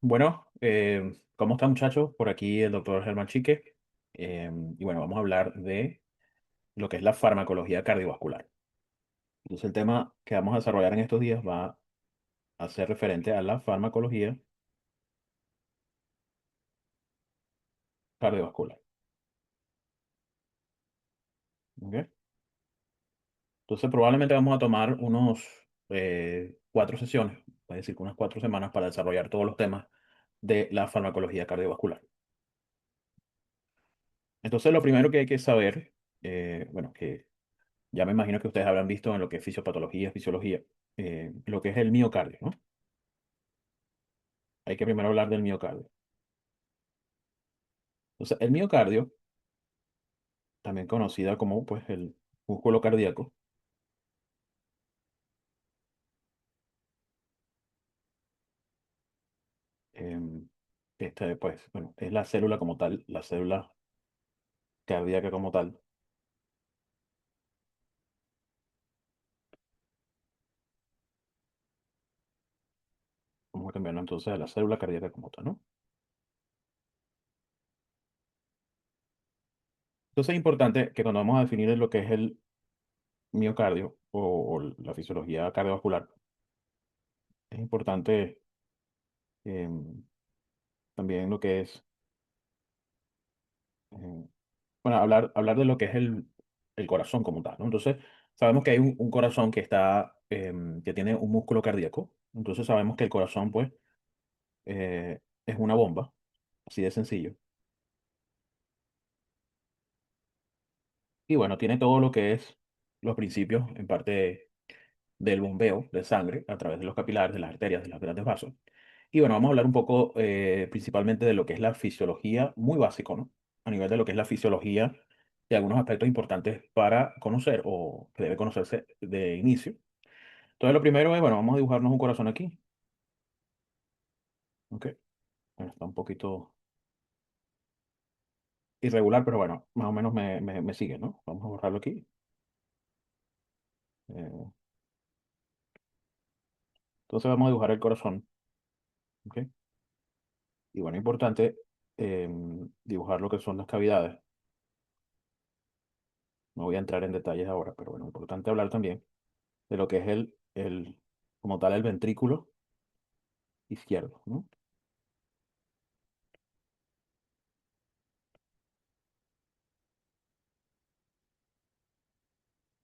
Bueno, ¿cómo están muchachos? Por aquí el doctor Germán Chique. Y bueno, vamos a hablar de lo que es la farmacología cardiovascular. Entonces el tema que vamos a desarrollar en estos días va a ser referente a la farmacología cardiovascular. ¿Ok? Entonces probablemente vamos a tomar unos 4 sesiones, es decir, que unas 4 semanas para desarrollar todos los temas de la farmacología cardiovascular. Entonces lo primero que hay que saber, bueno, que ya me imagino que ustedes habrán visto en lo que es fisiopatología, fisiología, lo que es el miocardio, ¿no? Hay que primero hablar del miocardio. Entonces, el miocardio, también conocida como pues el músculo cardíaco, em, pues, bueno, es la célula como tal, la célula cardíaca como tal. Vamos a cambiarlo entonces a la célula cardíaca como tal, ¿no? Entonces, es importante que cuando vamos a definir lo que es el miocardio o la fisiología cardiovascular, es importante em, también lo que es em, bueno, hablar de lo que es el corazón como tal, ¿no? Entonces, sabemos que hay un corazón que está, que tiene un músculo cardíaco. Entonces, sabemos que el corazón, pues, es una bomba, así de sencillo. Y bueno, tiene todo lo que es los principios, en parte del bombeo de sangre a través de los capilares, de las arterias, de los grandes vasos. Y bueno, vamos a hablar un poco principalmente de lo que es la fisiología, muy básico, ¿no? A nivel de lo que es la fisiología y algunos aspectos importantes para conocer o que debe conocerse de inicio. Entonces, lo primero es, bueno, vamos a dibujarnos un corazón aquí. ¿Ok? Bueno, está un poquito irregular, pero bueno, más o menos me sigue, ¿no? Vamos a borrarlo aquí. Eh, entonces, vamos a dibujar el corazón. ¿Ok? Y bueno, importante dibujar lo que son las cavidades. No voy a entrar en detalles ahora, pero bueno, importante hablar también de lo que es como tal, el ventrículo izquierdo, ¿no?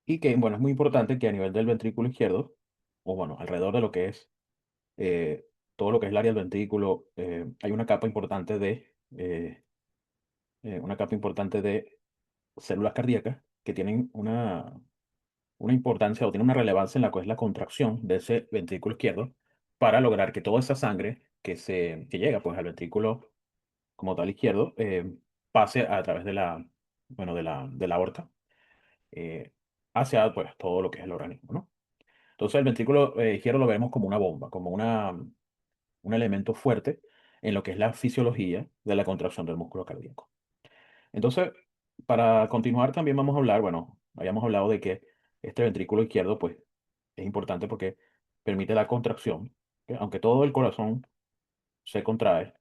Y que, bueno, es muy importante que a nivel del ventrículo izquierdo, o bueno, alrededor de lo que es eh, todo lo que es el área del ventrículo, hay una capa importante de células cardíacas que tienen una importancia o tienen una relevancia en la cual es la contracción de ese ventrículo izquierdo para lograr que toda esa sangre que llega pues al ventrículo como tal izquierdo, pase a través bueno, de la aorta, eh, hacia pues todo lo que es el organismo, ¿no? Entonces el ventrículo izquierdo lo vemos como una bomba, como un elemento fuerte en lo que es la fisiología de la contracción del músculo cardíaco. Entonces, para continuar también vamos a hablar, bueno, habíamos hablado de que este ventrículo izquierdo pues es importante porque permite la contracción, ¿ok? Aunque todo el corazón se contrae,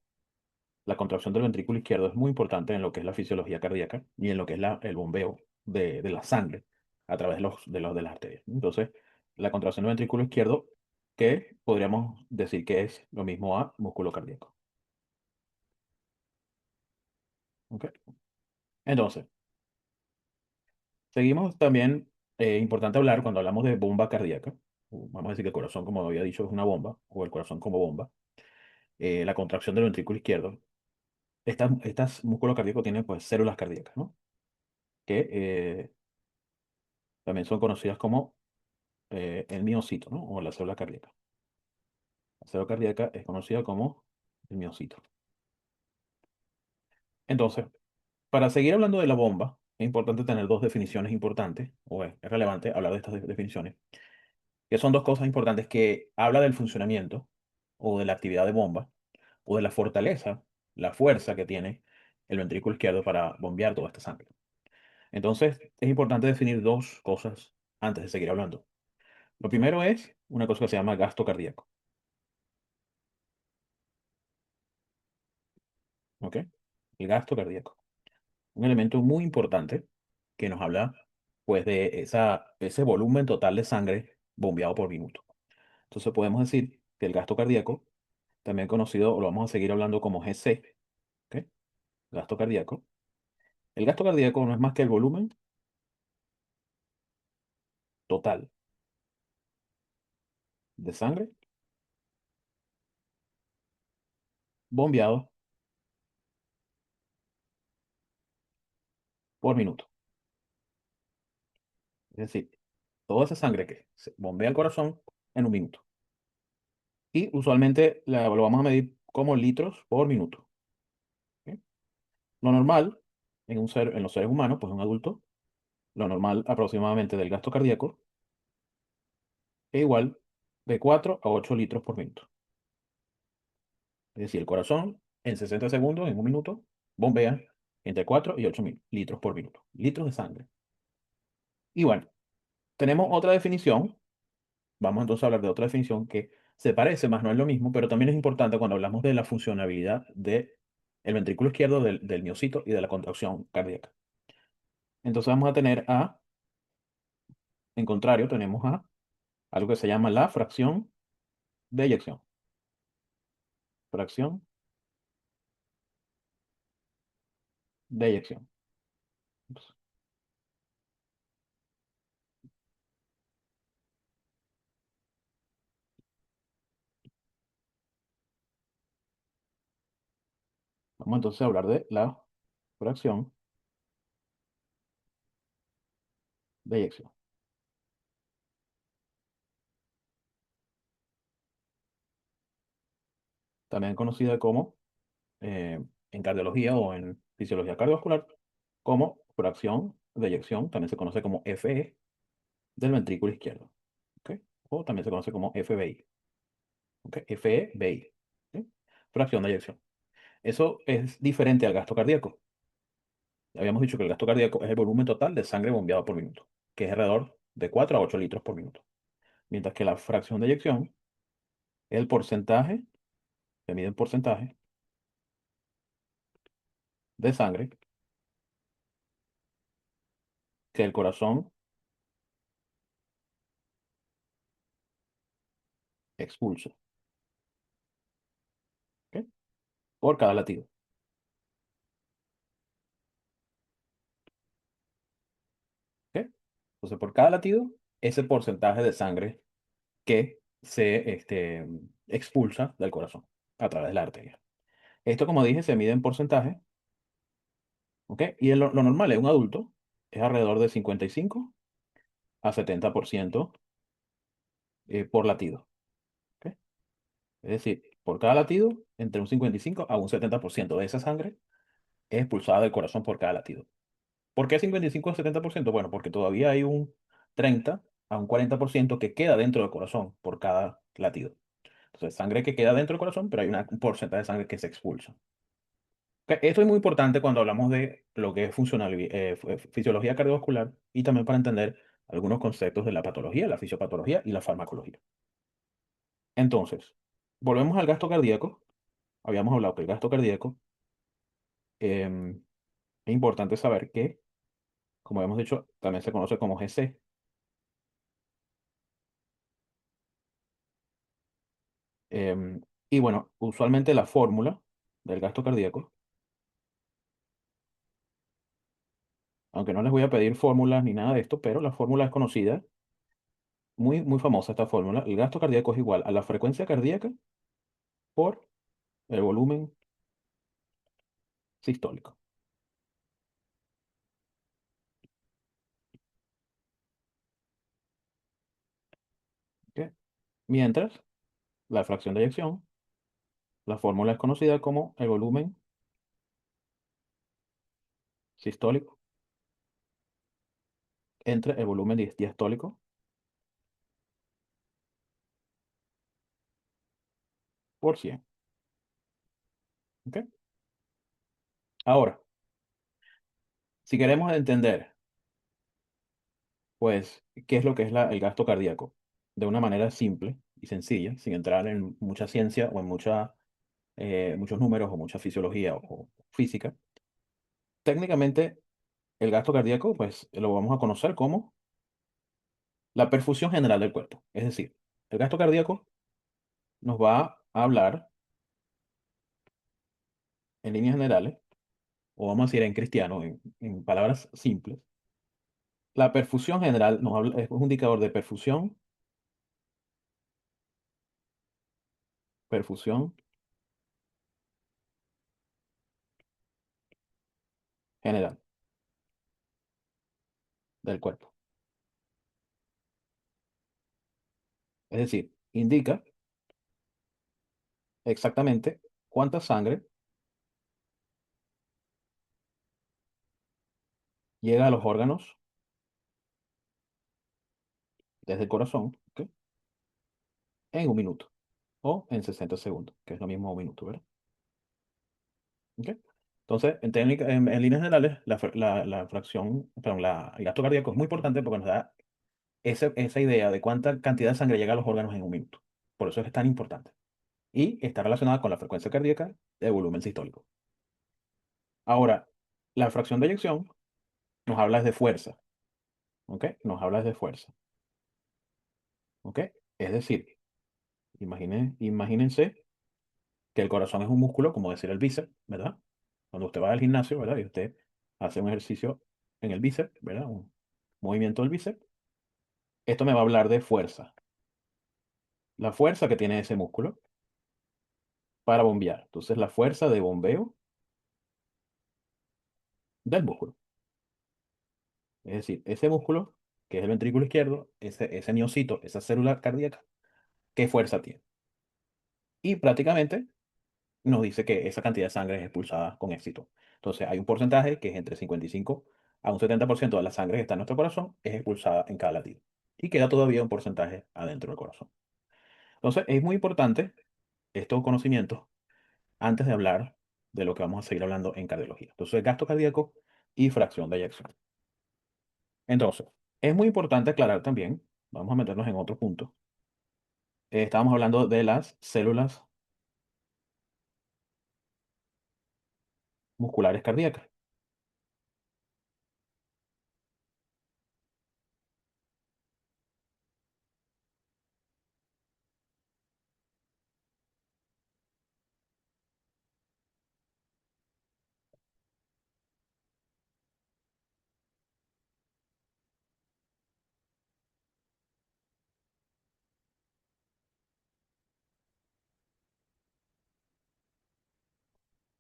la contracción del ventrículo izquierdo es muy importante en lo que es la fisiología cardíaca y en lo que es el bombeo de la sangre a través de las arterias. Entonces, la contracción del ventrículo izquierdo, que podríamos decir que es lo mismo a músculo cardíaco. ¿Ok? Entonces, seguimos también, importante hablar cuando hablamos de bomba cardíaca. Vamos a decir que el corazón, como había dicho, es una bomba, o el corazón como bomba. La contracción del ventrículo izquierdo. Estas músculos cardíacos tienen pues células cardíacas, ¿no? Que también son conocidas como el miocito, ¿no? O la célula cardíaca. La célula cardíaca es conocida como el miocito. Entonces, para seguir hablando de la bomba, es importante tener dos definiciones importantes, o es relevante hablar de estas definiciones, que son dos cosas importantes que habla del funcionamiento o de la actividad de bomba, o de la fortaleza, la fuerza que tiene el ventrículo izquierdo para bombear toda esta sangre. Entonces, es importante definir dos cosas antes de seguir hablando. Lo primero es una cosa que se llama gasto cardíaco. ¿ok? El gasto cardíaco. Un elemento muy importante que nos habla, pues, de ese volumen total de sangre bombeado por minuto. Entonces podemos decir que el gasto cardíaco, también conocido, o lo vamos a seguir hablando como GC, ¿ok? Gasto cardíaco. El gasto cardíaco no es más que el volumen total de sangre bombeado por minuto. Es decir, toda esa sangre que se bombea al corazón en un minuto. Y usualmente lo vamos a medir como litros por minuto. ¿Ok? Lo normal en los seres humanos, pues un adulto, lo normal aproximadamente del gasto cardíaco es igual de 4 a 8 litros por minuto. Es decir, el corazón en 60 segundos, en un minuto, bombea entre 4 y 8 litros por minuto. Litros de sangre. Y bueno, tenemos otra definición. Vamos entonces a hablar de otra definición que se parece, más no es lo mismo, pero también es importante cuando hablamos de la funcionabilidad del ventrículo izquierdo, del miocito y de la contracción cardíaca. Entonces vamos a tener en contrario, tenemos algo que se llama la fracción de eyección. Fracción de eyección. Entonces, vamos entonces a hablar de la fracción de eyección, también conocida como, en cardiología o en fisiología cardiovascular, como fracción de eyección, también se conoce como FE del ventrículo izquierdo. ¿Ok? O también se conoce como FBI. ¿Ok? FEBI. ¿Ok? Fracción de eyección. Eso es diferente al gasto cardíaco. Habíamos dicho que el gasto cardíaco es el volumen total de sangre bombeado por minuto, que es alrededor de 4 a 8 litros por minuto. Mientras que la fracción de eyección es el porcentaje, se mide en porcentaje de sangre que el corazón expulsa, ¿ok? Por cada latido. ¿Ok? Entonces, por cada latido, ese porcentaje de sangre que se expulsa del corazón a través de la arteria. Esto, como dije, se mide en porcentaje, ¿ok? Y lo normal en un adulto es alrededor de 55 a 70% por latido, ¿ok? Es decir, por cada latido, entre un 55 a un 70% de esa sangre es expulsada del corazón por cada latido. ¿Por qué 55 a 70%? Bueno, porque todavía hay un 30 a un 40% que queda dentro del corazón por cada latido. Entonces, sangre que queda dentro del corazón, pero hay un porcentaje de sangre que se expulsa. Esto es muy importante cuando hablamos de lo que es fisiología cardiovascular y también para entender algunos conceptos de la patología, la fisiopatología y la farmacología. Entonces, volvemos al gasto cardíaco. Habíamos hablado que el gasto cardíaco, em, es importante saber que, como hemos dicho, también se conoce como GC. Y bueno, usualmente la fórmula del gasto cardíaco, aunque no les voy a pedir fórmulas ni nada de esto, pero la fórmula es conocida, muy, muy famosa esta fórmula. El gasto cardíaco es igual a la frecuencia cardíaca por el volumen sistólico. ¿Ok? Mientras, la fracción de eyección, la fórmula es conocida como el volumen sistólico entre el volumen diastólico por 100. ¿Ok? Ahora, si queremos entender, pues, qué es lo que es el gasto cardíaco de una manera simple y sencilla, sin entrar en mucha ciencia o en mucha muchos números o mucha fisiología o física. Técnicamente, el gasto cardíaco, pues lo vamos a conocer como la perfusión general del cuerpo. Es decir, el gasto cardíaco nos va a hablar en líneas generales, o vamos a decir en cristiano, en palabras simples. La perfusión general nos habla, es un indicador de perfusión general del cuerpo. Es decir, indica exactamente cuánta sangre llega a los órganos desde el corazón, ¿ok? En un minuto o en 60 segundos, que es lo mismo un minuto, ¿verdad? ¿Ok? Entonces, en líneas generales, la fracción, perdón, el gasto cardíaco es muy importante porque nos da esa idea de cuánta cantidad de sangre llega a los órganos en un minuto. Por eso es tan importante. Y está relacionada con la frecuencia cardíaca de volumen sistólico. Ahora, la fracción de eyección nos habla de fuerza, ¿ok? Nos habla de fuerza, ¿ok? Es decir, imagínense que el corazón es un músculo, como decir el bíceps, ¿verdad? Cuando usted va al gimnasio, ¿verdad? Y usted hace un ejercicio en el bíceps, ¿verdad? Un movimiento del bíceps. Esto me va a hablar de fuerza. La fuerza que tiene ese músculo para bombear. Entonces, la fuerza de bombeo del músculo. Es decir, ese músculo, que es el ventrículo izquierdo, ese miocito, esa célula cardíaca, ¿qué fuerza tiene? Y prácticamente nos dice que esa cantidad de sangre es expulsada con éxito. Entonces, hay un porcentaje que es entre 55 a un 70% de la sangre que está en nuestro corazón es expulsada en cada latido. Y queda todavía un porcentaje adentro del corazón. Entonces, es muy importante estos conocimientos antes de hablar de lo que vamos a seguir hablando en cardiología. Entonces, gasto cardíaco y fracción de eyección. Entonces, es muy importante aclarar también, vamos a meternos en otro punto. Estábamos hablando de las células musculares cardíacas.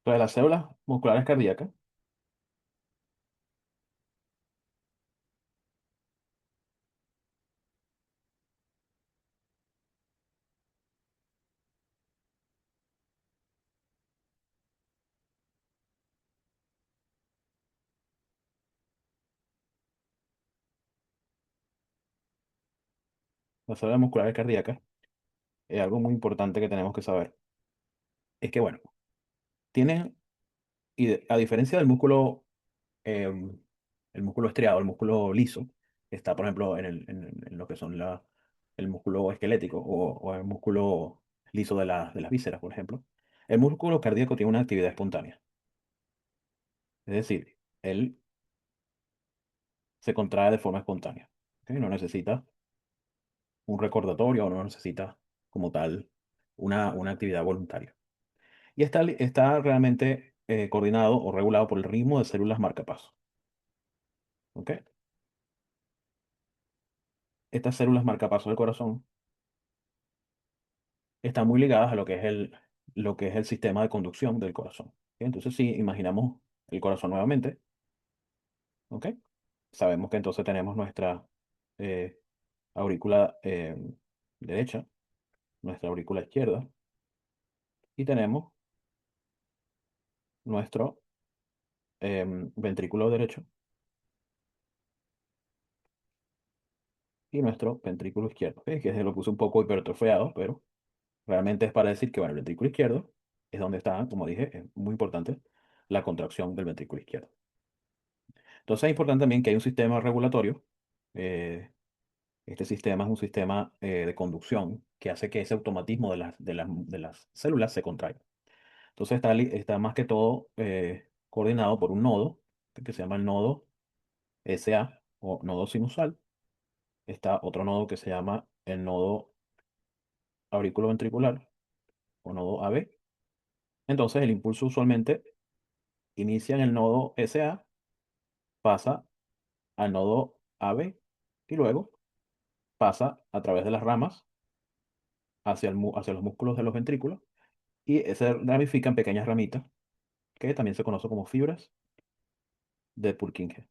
Entonces, las células musculares cardíacas, las células musculares cardíacas, algo muy importante que tenemos que saber es que, bueno, tienen, a diferencia del músculo, em, el músculo estriado, el músculo liso, que está, por ejemplo, en lo que son el músculo esquelético o el músculo liso de las vísceras, por ejemplo, el músculo cardíaco tiene una actividad espontánea. Es decir, él se contrae de forma espontánea. ¿Ok? No necesita un recordatorio o no necesita como tal una actividad voluntaria. Y está realmente coordinado o regulado por el ritmo de células marcapaso. ¿Ok? Estas células marcapaso del corazón están muy ligadas a lo que es el sistema de conducción del corazón. ¿Ok? Entonces, si imaginamos el corazón nuevamente, ¿ok? Sabemos que entonces tenemos nuestra eh, aurícula derecha, nuestra aurícula izquierda, y tenemos nuestro ventrículo derecho y nuestro ventrículo izquierdo. ¿Ok? Que se lo puse un poco hipertrofeado, pero realmente es para decir que, bueno, el ventrículo izquierdo es donde está, como dije, es muy importante la contracción del ventrículo izquierdo. Entonces es importante también que hay un sistema regulatorio. eh, este sistema es un sistema de conducción que hace que ese automatismo de las células se contraiga. Entonces está más que todo coordinado por un nodo que se llama el nodo SA o nodo sinusal. Está otro nodo que se llama el nodo auriculoventricular o nodo AB. Entonces el impulso usualmente inicia en el nodo SA, pasa al nodo AB y luego pasa a través de las ramas hacia los músculos de los ventrículos y se ramifica en pequeñas ramitas que también se conocen como fibras de Purkinje.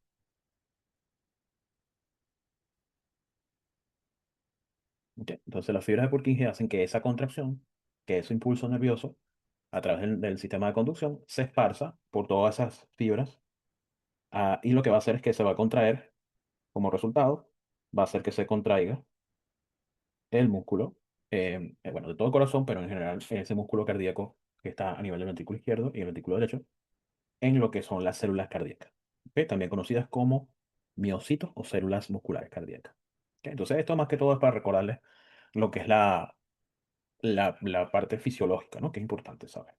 ¿Ok? Entonces las fibras de Purkinje hacen que esa contracción, que ese impulso nervioso a través del sistema de conducción se esparza por todas esas fibras, y lo que va a hacer es que se va a contraer como resultado, va a hacer que se contraiga el músculo, bueno, de todo el corazón, pero en general ese músculo cardíaco que está a nivel del ventrículo izquierdo y el ventrículo derecho, en lo que son las células cardíacas, ¿ok? También conocidas como miocitos o células musculares cardíacas. ¿Ok? Entonces esto más que todo es para recordarles lo que es la parte fisiológica, ¿no? Que es importante saber.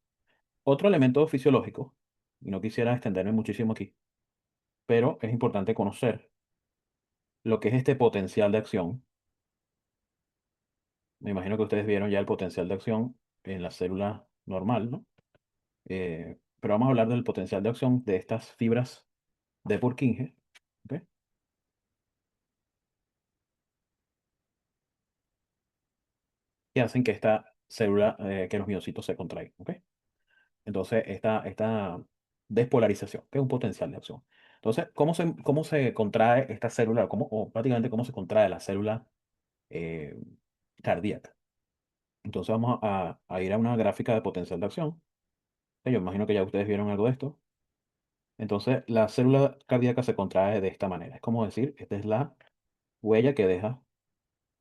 Otro elemento fisiológico, y no quisiera extenderme muchísimo aquí, pero es importante conocer lo que es este potencial de acción. Me imagino que ustedes vieron ya el potencial de acción en la célula normal, ¿no? Pero vamos a hablar del potencial de acción de estas fibras de Purkinje, ¿ok? Que hacen que esta célula, que los miocitos se contraigan, ¿ok? Entonces, esta despolarización, que es un potencial de acción. Entonces, ¿cómo se contrae esta célula? O prácticamente cómo se contrae la célula eh, cardíaca? Entonces, vamos a ir a una gráfica de potencial de acción. Yo imagino que ya ustedes vieron algo de esto. Entonces, la célula cardíaca se contrae de esta manera. Es como decir, esta es la huella que deja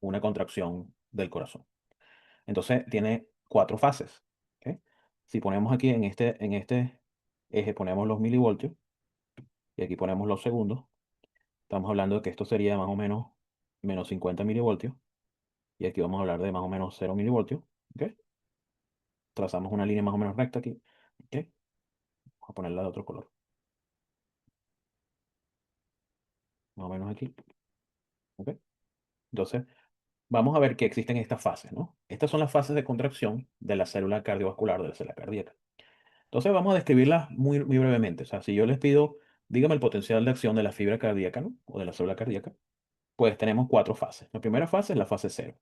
una contracción del corazón. Entonces, tiene cuatro fases. ¿Ok? Si ponemos aquí en este eje, ponemos los milivoltios y aquí ponemos los segundos, estamos hablando de que esto sería más o menos menos 50 milivoltios y aquí vamos a hablar de más o menos 0 milivoltios. ¿Ok? Trazamos una línea más o menos recta aquí. ¿Ok? Vamos a ponerla de otro color. Más o menos aquí. ¿Ok? Entonces, vamos a ver que existen estas fases, ¿no? Estas son las fases de contracción de la célula cardiovascular, de la célula cardíaca. Entonces vamos a describirlas muy, muy brevemente. O sea, si yo les pido, dígame el potencial de acción de la fibra cardíaca, ¿no? O de la célula cardíaca, pues tenemos cuatro fases. La primera fase es la fase cero,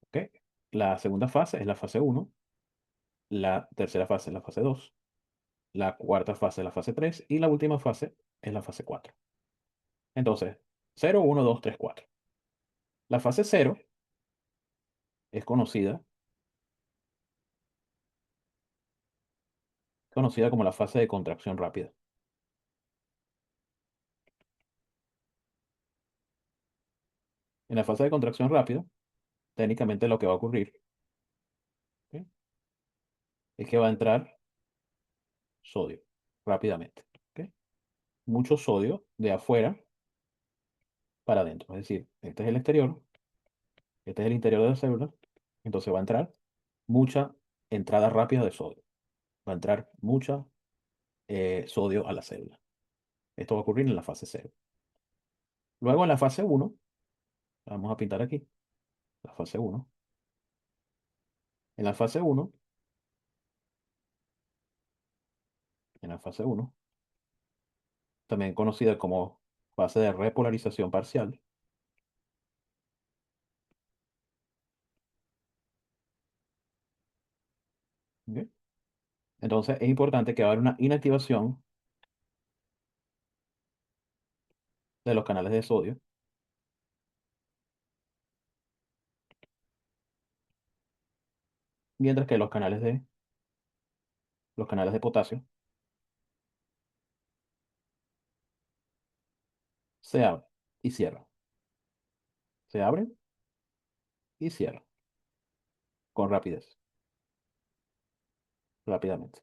¿ok? La segunda fase es la fase uno. La tercera fase es la fase 2. La cuarta fase es la fase 3. Y la última fase es la fase 4. Entonces, cero, uno, 2, 3, 4. La fase cero es conocida como la fase de contracción rápida. En la fase de contracción rápida, técnicamente lo que va a ocurrir, ¿ok? Es que va a entrar sodio rápidamente, ¿ok? Mucho sodio de afuera para adentro. Es decir, este es el exterior, este es el interior de la célula, entonces va a entrar mucha entrada rápida de sodio. Va a entrar mucha sodio a la célula. Esto va a ocurrir en la fase cero. Luego en la fase uno, vamos a pintar aquí, la fase uno. En la fase uno, en la fase uno, también conocida como fase de repolarización parcial, ¿ok? Entonces es importante que va a haber una inactivación de los canales de sodio, mientras que los canales de potasio se abren y cierran. Se abren y cierran con rapidez, rápidamente.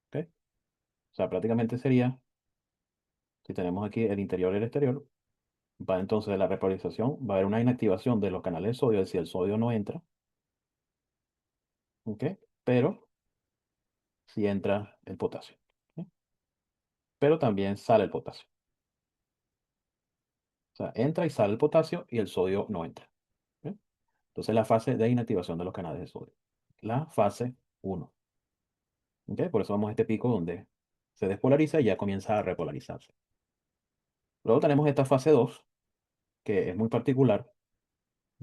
¿Ok? O sea, prácticamente sería, si tenemos aquí el interior y el exterior, va entonces de la repolarización, va a haber una inactivación de los canales de sodio, es decir, el sodio no entra, ¿ok? Pero sí entra el potasio, ¿ok? Pero también sale el potasio. O sea, entra y sale el potasio y el sodio no entra, ¿ok? Entonces, la fase de inactivación de los canales de sodio. La fase uno, ¿ok? Por eso vamos a este pico donde se despolariza y ya comienza a repolarizarse. Luego tenemos esta fase 2 que es muy particular,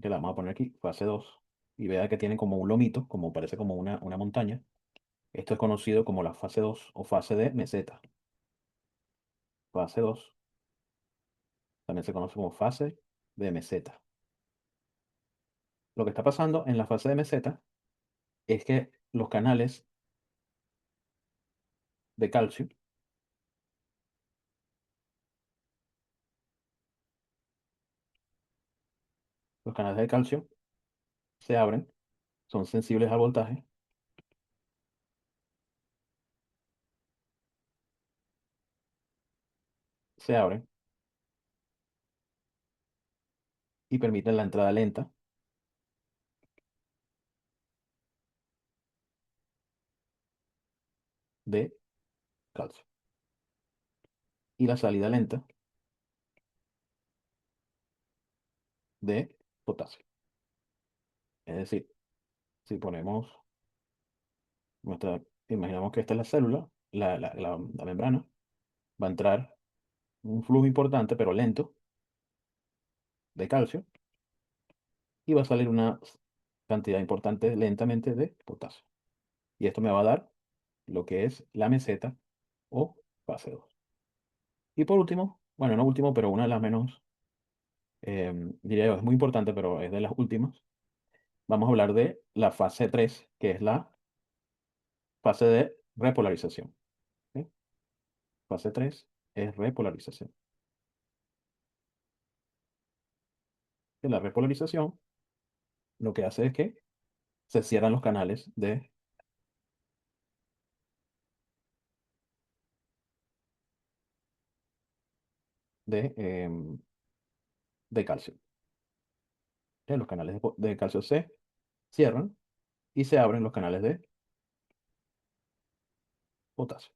que la vamos a poner aquí, fase 2 y vea que tiene como un lomito, como parece como una montaña. Esto es conocido como la fase 2 o fase de meseta. Fase 2 también se conoce como fase de meseta. Lo que está pasando en la fase de meseta es que los canales de calcio, los canales de calcio se abren, son sensibles al voltaje, se abren y permiten la entrada lenta de calcio y la salida lenta de potasio. Es decir, si ponemos nuestra, imaginamos que esta es la célula, la membrana, va a entrar un flujo importante pero lento de calcio y va a salir una cantidad importante lentamente de potasio. Y esto me va a dar lo que es la meseta o fase 2. Y por último, bueno, no último, pero una de las menos, diría yo, es muy importante, pero es de las últimas. Vamos a hablar de la fase 3 que es la fase de repolarización. ¿Ok? Fase 3 es repolarización. En la repolarización, lo que hace es que se cierran los canales de, de calcio. Los canales de calcio se cierran y se abren los canales de potasio.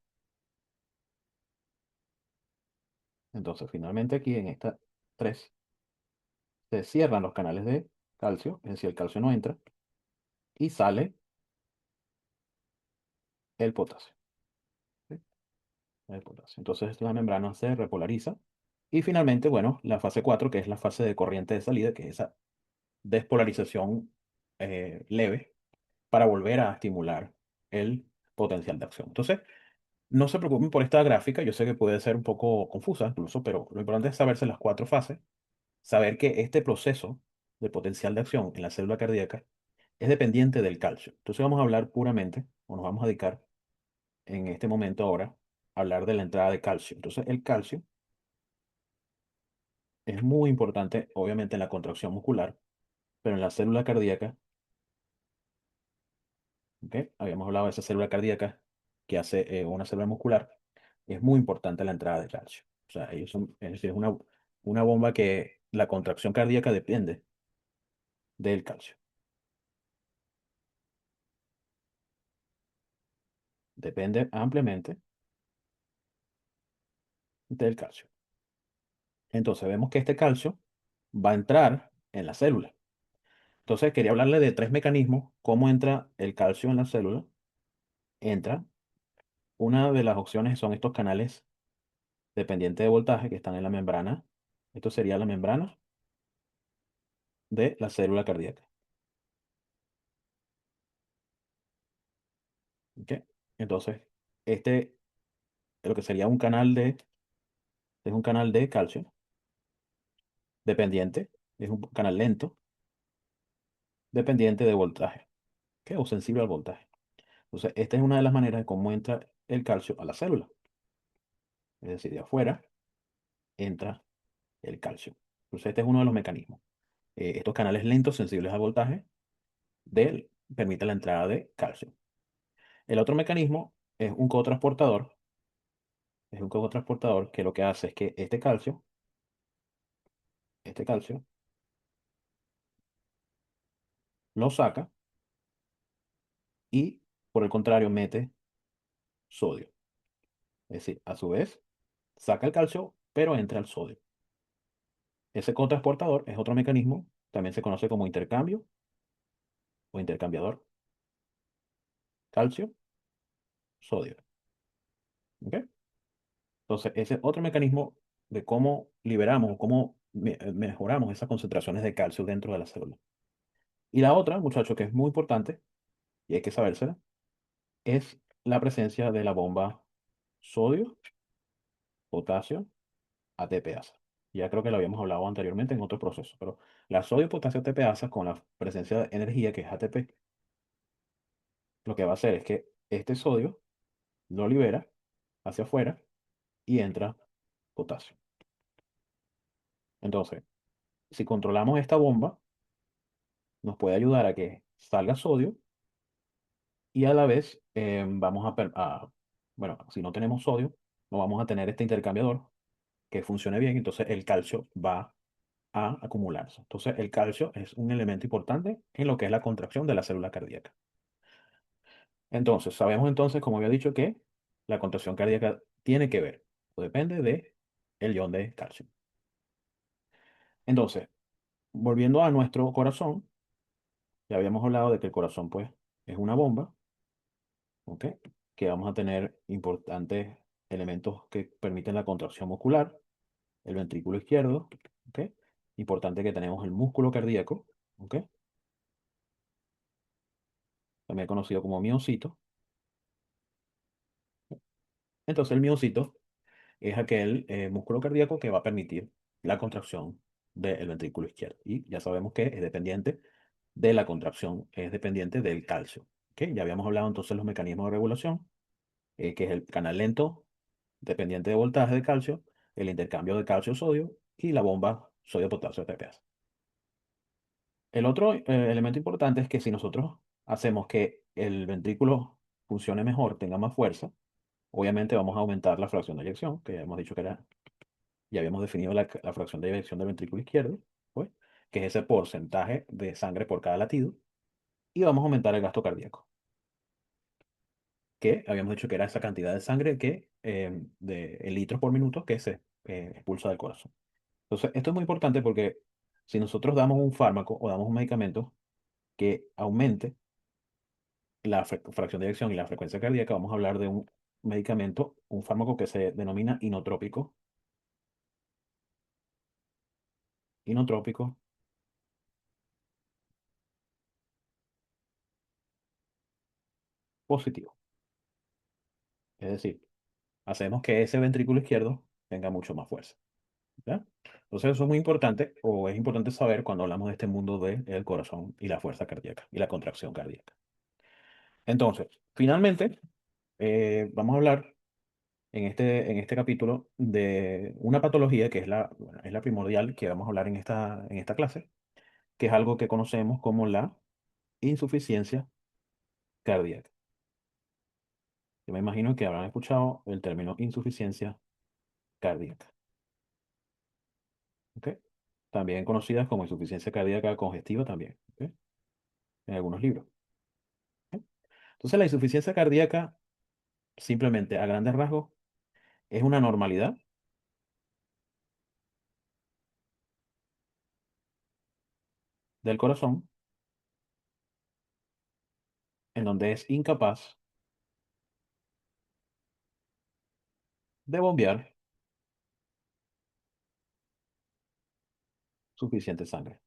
Entonces, finalmente aquí en esta 3 se cierran los canales de calcio, es decir, el calcio no entra, y sale el potasio. ¿Sí? El potasio. Entonces la membrana se repolariza. Y finalmente, bueno, la fase 4 que es la fase de corriente de salida, que es esa despolarización leve, para volver a estimular el potencial de acción. Entonces, no se preocupen por esta gráfica, yo sé que puede ser un poco confusa incluso, pero lo importante es saberse las 4 fases, saber que este proceso de potencial de acción en la célula cardíaca es dependiente del calcio. Entonces vamos a hablar puramente, o nos vamos a dedicar en este momento ahora, a hablar de la entrada de calcio. Entonces el calcio es muy importante, obviamente, en la contracción muscular, pero en la célula cardíaca, ¿ok? Habíamos hablado de esa célula cardíaca que hace una célula muscular, es muy importante la entrada de calcio. O sea, ellos son, es decir, es una bomba que la contracción cardíaca depende del calcio. Depende ampliamente del calcio. Entonces vemos que este calcio va a entrar en la célula. Entonces quería hablarle de 3 mecanismos, cómo entra el calcio en la célula. Entra, una de las opciones son estos canales dependientes de voltaje que están en la membrana. Esto sería la membrana de la célula cardíaca. ¿Ok? Entonces, este, lo que sería es un canal de calcio dependiente, es un canal lento, dependiente de voltaje, ¿ok? O sensible al voltaje. Entonces, esta es una de las maneras de cómo entra el calcio a la célula. Es decir, de afuera entra el calcio. Entonces, este es uno de los mecanismos. Estos canales lentos sensibles al voltaje permiten la entrada de calcio. El otro mecanismo es un cotransportador que lo que hace es que este calcio lo saca y por el contrario mete sodio. Es decir, a su vez, saca el calcio, pero entra el sodio. Ese cotransportador es otro mecanismo, también se conoce como intercambio o intercambiador, calcio, sodio. ¿Ok? Entonces, ese es otro mecanismo de cómo liberamos o cómo mejoramos esas concentraciones de calcio dentro de la célula. Y la otra, muchachos, que es muy importante y hay que sabérsela, es la presencia de la bomba sodio, potasio, ATPasa. Ya creo que lo habíamos hablado anteriormente en otro proceso, pero la sodio, potasio, ATPasa con la presencia de energía que es ATP, lo que va a hacer es que este sodio lo libera hacia afuera y entra potasio. Entonces, si controlamos esta bomba, nos puede ayudar a que salga sodio y a la vez vamos bueno, si no tenemos sodio, no vamos a tener este intercambiador que funcione bien, entonces el calcio va a acumularse. Entonces el calcio es un elemento importante en lo que es la contracción de la célula cardíaca. Entonces, sabemos entonces, como había dicho, que la contracción cardíaca tiene que ver o depende de el ion de calcio. Entonces, volviendo a nuestro corazón, ya habíamos hablado de que el corazón, pues, es una bomba, ¿ok? Que vamos a tener importantes elementos que permiten la contracción muscular, el ventrículo izquierdo, ¿ok? Importante que tenemos el músculo cardíaco, ¿ok? También conocido como miocito. Entonces, el miocito es aquel músculo cardíaco que va a permitir la contracción del ventrículo izquierdo. Y ya sabemos que es dependiente de la contracción, es dependiente del calcio. ¿Ok? Ya habíamos hablado entonces de los mecanismos de regulación, que es el canal lento dependiente de voltaje de calcio, el intercambio de calcio-sodio y la bomba sodio-potasio TPAS. El otro elemento importante es que si nosotros hacemos que el ventrículo funcione mejor, tenga más fuerza, obviamente vamos a aumentar la fracción de eyección, que ya hemos dicho que era, ya habíamos definido la fracción de eyección del ventrículo izquierdo, pues, que es ese porcentaje de sangre por cada latido, y vamos a aumentar el gasto cardíaco, que habíamos dicho que era esa cantidad de sangre que, en litros por minuto que se expulsa del corazón. Entonces, esto es muy importante porque si nosotros damos un fármaco o damos un medicamento que aumente la fracción de eyección y la frecuencia cardíaca, vamos a hablar de un medicamento, un fármaco que se denomina inotrópico positivo. Es decir, hacemos que ese ventrículo izquierdo tenga mucho más fuerza. ¿Ya? Entonces eso es muy importante, o es importante saber cuando hablamos de este mundo del corazón y la fuerza cardíaca y la contracción cardíaca. Entonces, finalmente, vamos a hablar en este capítulo de una patología que es bueno, es la primordial que vamos a hablar en esta clase, que es algo que conocemos como la insuficiencia cardíaca. Yo me imagino que habrán escuchado el término insuficiencia cardíaca. ¿Ok? También conocidas como insuficiencia cardíaca congestiva también, ¿ok? En algunos libros. ¿Ok? Entonces la insuficiencia cardíaca, simplemente a grandes rasgos, es una normalidad del corazón en donde es incapaz de bombear suficiente sangre.